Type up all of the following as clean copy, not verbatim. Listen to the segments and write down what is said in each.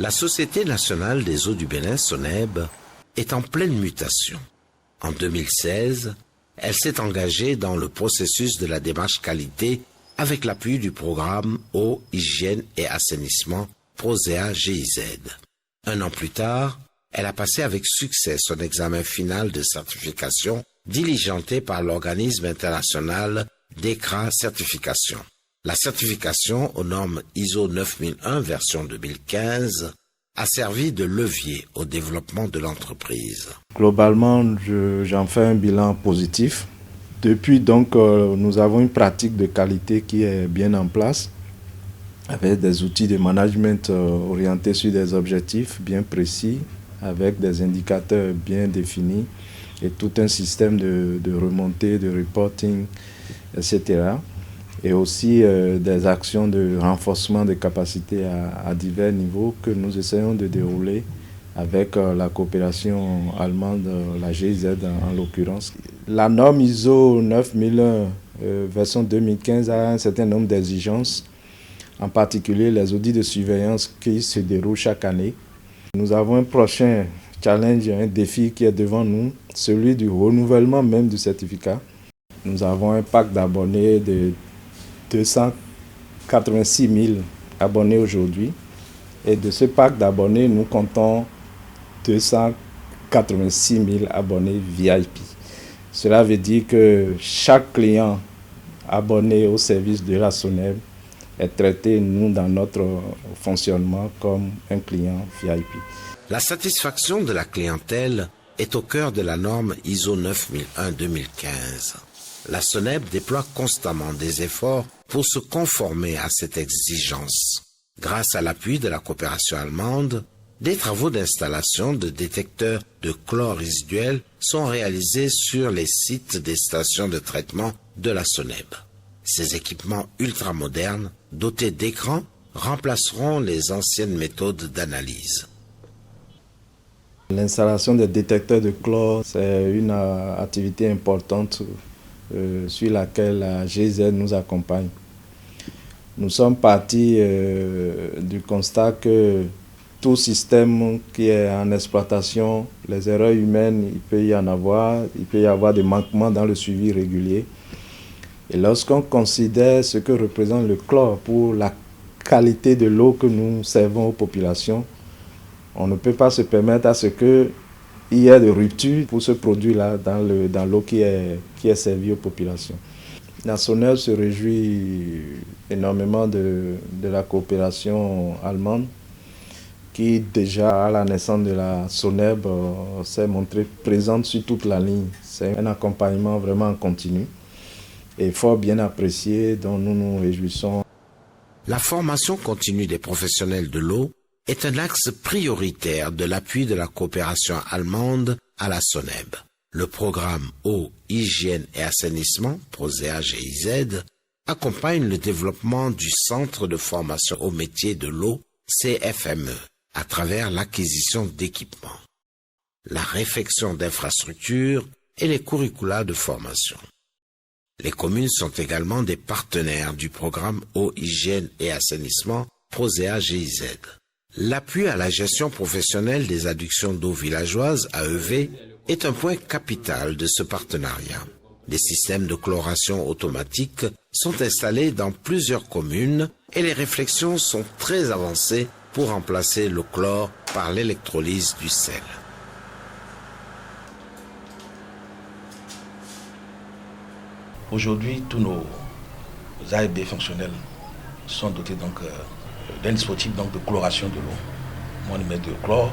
La Société nationale des eaux du Bénin, SONEB, est en pleine mutation. En 2016, elle s'est engagée dans le processus de la démarche qualité avec l'appui du programme Eau, Hygiène et Assainissement PROSEA-GIZ. Un an plus tard, elle a passé avec succès son examen final de certification diligenté par l'organisme international DECRA Certification. La certification aux normes ISO 9001 version 2015 a servi de levier au développement de l'entreprise. Globalement, j'en fais un bilan positif. Depuis donc, nous avons une pratique de qualité qui est bien en place, avec des outils de management orientés sur des objectifs bien précis, avec des indicateurs bien définis et tout un système de remontée, de reporting, etc. Et aussi des actions de renforcement des capacités à divers niveaux que nous essayons de dérouler avec la coopération allemande, la GIZ en l'occurrence. La norme ISO 9001 version 2015 a un certain nombre d'exigences, en particulier les audits de surveillance qui se déroulent chaque année. Nous avons un prochain challenge, un défi qui est devant nous, celui du renouvellement même du certificat. Nous avons un pack d'abonnés de 286 000 abonnés aujourd'hui. Et de ce pack d'abonnés, nous comptons 286 000 abonnés VIP. Cela veut dire que chaque client abonné au service de la SONEB est traité, nous, dans notre fonctionnement, comme un client VIP. La satisfaction de la clientèle est au cœur de la norme ISO 9001-2015. La SONEB déploie constamment des efforts pour se conformer à cette exigence. Grâce à l'appui de la coopération allemande, des travaux d'installation de détecteurs de chlore résiduel sont réalisés sur les sites des stations de traitement de la SONEB. Ces équipements ultramodernes, dotés d'écrans, remplaceront les anciennes méthodes d'analyse. L'installation des détecteurs de chlore, c'est une activité importante sur laquelle la GIZ nous accompagne. Nous sommes partis du constat que tout système qui est en exploitation, les erreurs humaines, il peut y en avoir, il peut y avoir des manquements dans le suivi régulier. Et lorsqu'on considère ce que représente le chlore pour la qualité de l'eau que nous servons aux populations, on ne peut pas se permettre à ce qu'il y ait de rupture pour ce produit-là dans l'eau qui est servie aux populations. La SONEB se réjouit énormément de la coopération allemande qui, déjà à la naissance de la SONEB, s'est montrée présente sur toute la ligne. C'est un accompagnement vraiment continu et fort bien apprécié dont nous nous réjouissons. La formation continue des professionnels de l'eau est un axe prioritaire de l'appui de la coopération allemande à la SONEB. Le programme Eau, Hygiène et Assainissement, PROSEA-GIZ, accompagne le développement du Centre de formation au métier de l'eau, CFME, à travers l'acquisition d'équipements, la réfection d'infrastructures et les curricula de formation. Les communes sont également des partenaires du programme Eau, Hygiène et Assainissement, PROSEA-GIZ. L'appui à la gestion professionnelle des adductions d'eau villageoises, AEV, est un point capital de ce partenariat. Des systèmes de chloration automatique sont installés dans plusieurs communes et les réflexions sont très avancées pour remplacer le chlore par l'électrolyse du sel. Aujourd'hui, tous nos AEB fonctionnels sont dotés d'un dispositif de chloration de l'eau. On y met de chlore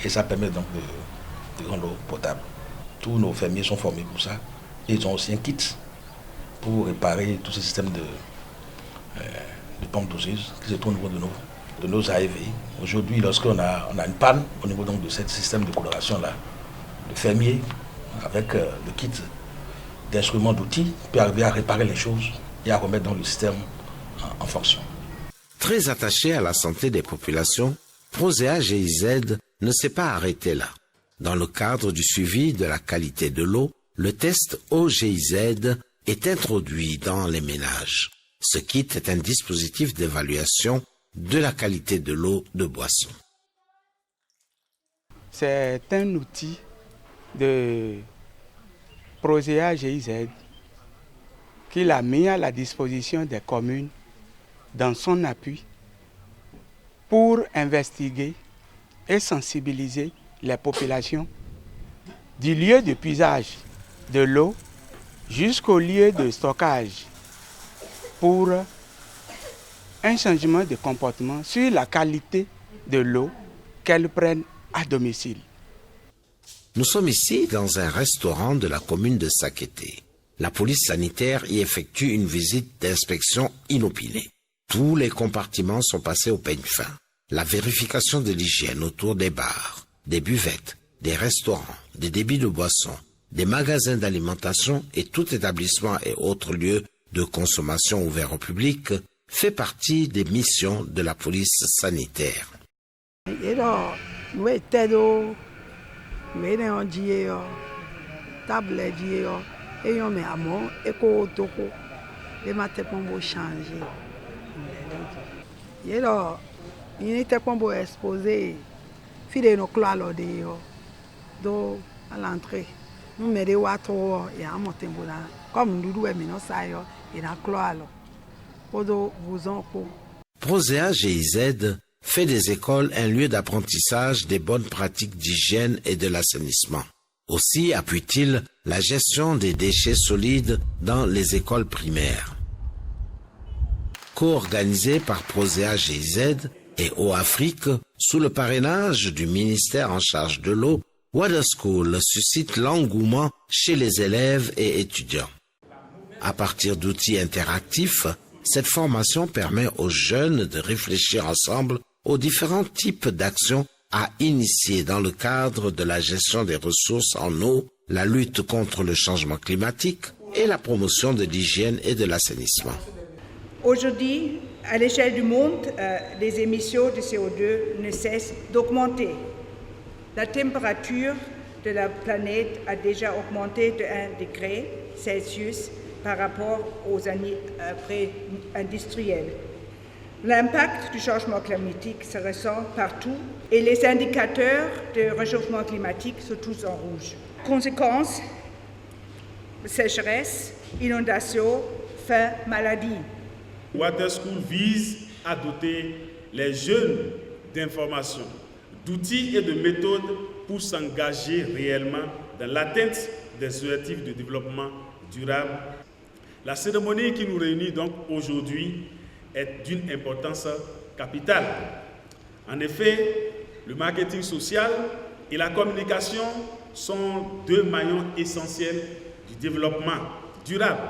et ça permet donc de rendre l'eau potable. Tous nos fermiers sont formés pour ça. Et ils ont aussi un kit pour réparer tous ces systèmes de pompes doseuses qui se trouvent au niveau de nos AEV. Aujourd'hui, lorsqu'on a une panne au niveau donc de ce système de coloration-là, le fermier, avec le kit d'instruments, d'outils, peut arriver à réparer les choses et à remettre le système en fonction. Très attaché à la santé des populations, PROSEA-GIZ ne s'est pas arrêté là. Dans le cadre du suivi de la qualité de l'eau, le test Eau-GIZ est introduit dans les ménages. Ce kit est un dispositif d'évaluation de la qualité de l'eau de boisson. c'est un outil de Prosea GIZ qu'il a mis à la disposition des communes dans son appui pour investiguer et sensibiliser les populations du lieu de puisage de l'eau jusqu'au lieu de stockage pour un changement de comportement sur la qualité de l'eau qu'elles prennent à domicile. Nous sommes ici dans un restaurant de la commune de Sakété. La police sanitaire y effectue une visite d'inspection inopinée. Tous les compartiments sont passés au peigne fin. La vérification de l'hygiène autour des bars, des buvettes, des restaurants, des débits de boissons, des magasins d'alimentation et tout établissement et autres lieux de consommation ouverts au public fait partie des missions de la police sanitaire. À l'entrée, nous mettons et à monter comme nous devons ça et à Prosea GIZ fait des écoles un lieu d'apprentissage des bonnes pratiques d'hygiène et de l'assainissement. Aussi appuie-t-il la gestion des déchets solides dans les écoles primaires. Co-organisé par Prosea GIZ et Eau Afrique, sous le parrainage du ministère en charge de l'eau, Water School suscite l'engouement chez les élèves et étudiants. À partir d'outils interactifs, cette formation permet aux jeunes de réfléchir ensemble aux différents types d'actions à initier dans le cadre de la gestion des ressources en eau, la lutte contre le changement climatique et la promotion de l'hygiène et de l'assainissement. Aujourd'hui, à l'échelle du monde, les émissions de CO2 ne cessent d'augmenter. La température de la planète a déjà augmenté de 1 degré Celsius par rapport aux années pré-industrielles. L'impact du changement climatique se ressent partout et les indicateurs de réchauffement climatique sont tous en rouge. Conséquences, sécheresse, inondations, faim, maladie. Water School vise à doter les jeunes d'informations, d'outils et de méthodes pour s'engager réellement dans l'atteinte des objectifs de développement durable. La cérémonie qui nous réunit donc aujourd'hui est d'une importance capitale. En effet, le marketing social et la communication sont deux maillons essentiels du développement durable.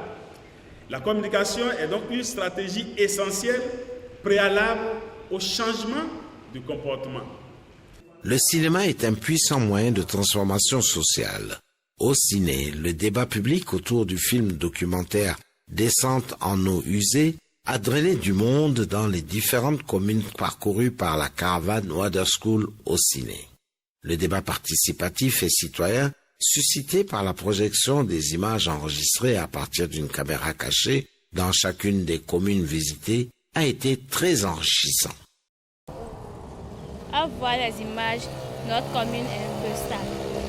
La communication est donc une stratégie essentielle, préalable au changement de comportement. Le cinéma est un puissant moyen de transformation sociale. Au ciné, le débat public autour du film documentaire Descente en eau usée a drainé du monde dans les différentes communes parcourues par la caravane Water School au ciné. Le débat participatif et citoyen, suscité par la projection des images enregistrées à partir d'une caméra cachée dans chacune des communes visitées, a été très enrichissant. À voir les images, notre commune est un peu stable.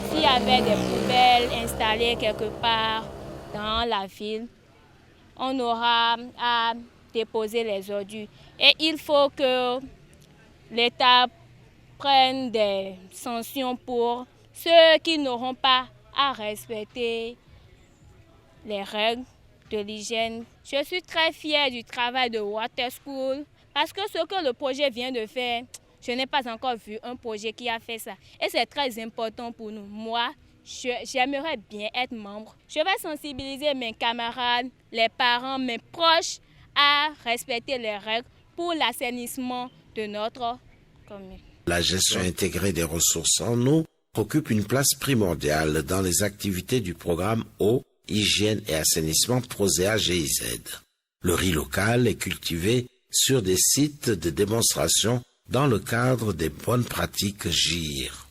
S'il y avait des poubelles installées quelque part dans la ville, on aura à déposer les ordures. Et il faut que l'État prenne des sanctions pour ceux qui n'auront pas à respecter les règles de l'hygiène. Je suis très fière du travail de Water School parce que ce que le projet vient de faire, je n'ai pas encore vu un projet qui a fait ça. Et c'est très important pour nous. Moi, j'aimerais bien être membre. Je vais sensibiliser mes camarades, les parents, mes proches à respecter les règles pour l'assainissement de notre commune. La gestion intégrée des ressources en eau occupe une place primordiale dans les activités du programme Eau, Hygiène et Assainissement Prosea GIZ. Le riz local est cultivé sur des sites de démonstration dans le cadre des bonnes pratiques GIR.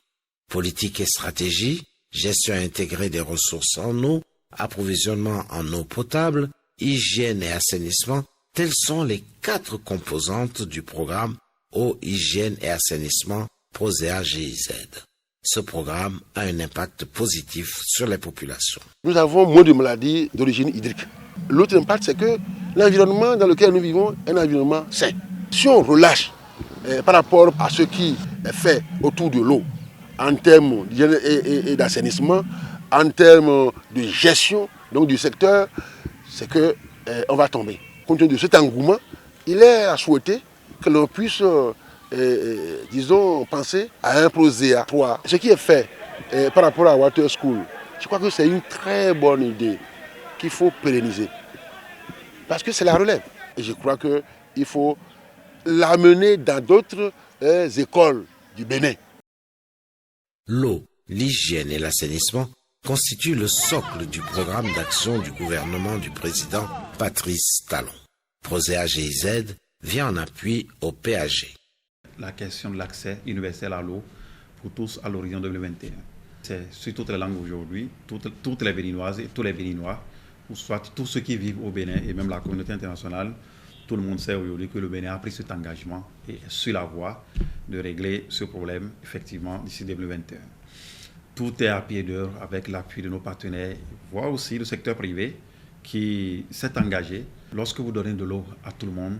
Politique et stratégie, gestion intégrée des ressources en eau, approvisionnement en eau potable, hygiène et assainissement, telles sont les 4 composantes du programme Eau, Hygiène et Assainissement Prosea GIZ. Ce programme a un impact positif sur les populations. Nous avons moins de maladies d'origine hydrique. L'autre impact, c'est que l'environnement dans lequel nous vivons est un environnement sain. Si on relâche par rapport à ce qui est fait autour de l'eau, en termes d'hygiène et d'assainissement, en termes de gestion donc du secteur, c'est qu'on va tomber. Compte tenu de cet engouement, il est à souhaiter que l'on puisse, disons, penser à un projet 3. Ce qui est fait par rapport à Water School, je crois que c'est une très bonne idée qu'il faut pérenniser. Parce que c'est la relève. Et je crois qu'il faut l'amener dans d'autres écoles du Bénin. L'eau, l'hygiène et l'assainissement constituent le socle du programme d'action du gouvernement du président Patrice Talon. Proséa GIZ vient en appui au PAG. La question de l'accès universel à l'eau pour tous à l'horizon 2021. C'est sur toutes les langues aujourd'hui, toutes les Béninoises et tous les Béninois, ou soit tous ceux qui vivent au Bénin et même la communauté internationale, tout le monde sait aujourd'hui que le Bénin a pris cet engagement et est sur la voie de régler ce problème effectivement d'ici 2021. Tout est à pied d'œuvre avec l'appui de nos partenaires, voire aussi le secteur privé qui s'est engagé. Lorsque vous donnez de l'eau à tout le monde,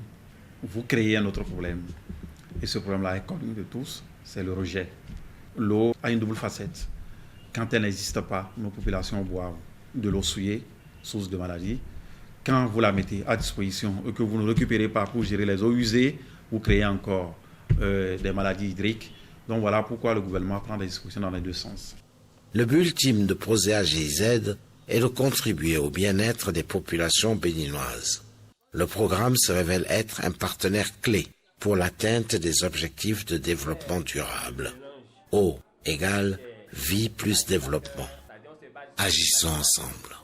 vous créez un autre problème. Et ce problème-là est connu de tous, c'est le rejet. L'eau a une double facette. Quand elle n'existe pas, nos populations boivent de l'eau souillée, source de maladie. Quand vous la mettez à disposition et que vous ne récupérez pas pour gérer les eaux usées, vous créez encore des maladies hydriques. Donc voilà pourquoi le gouvernement prend des dispositions dans les deux sens. Le but ultime de Proséa GIZ est de contribuer au bien-être des populations béninoises. Le programme se révèle être un partenaire clé pour l'atteinte des objectifs de développement durable. Eau égale vie plus développement. Agissons ensemble.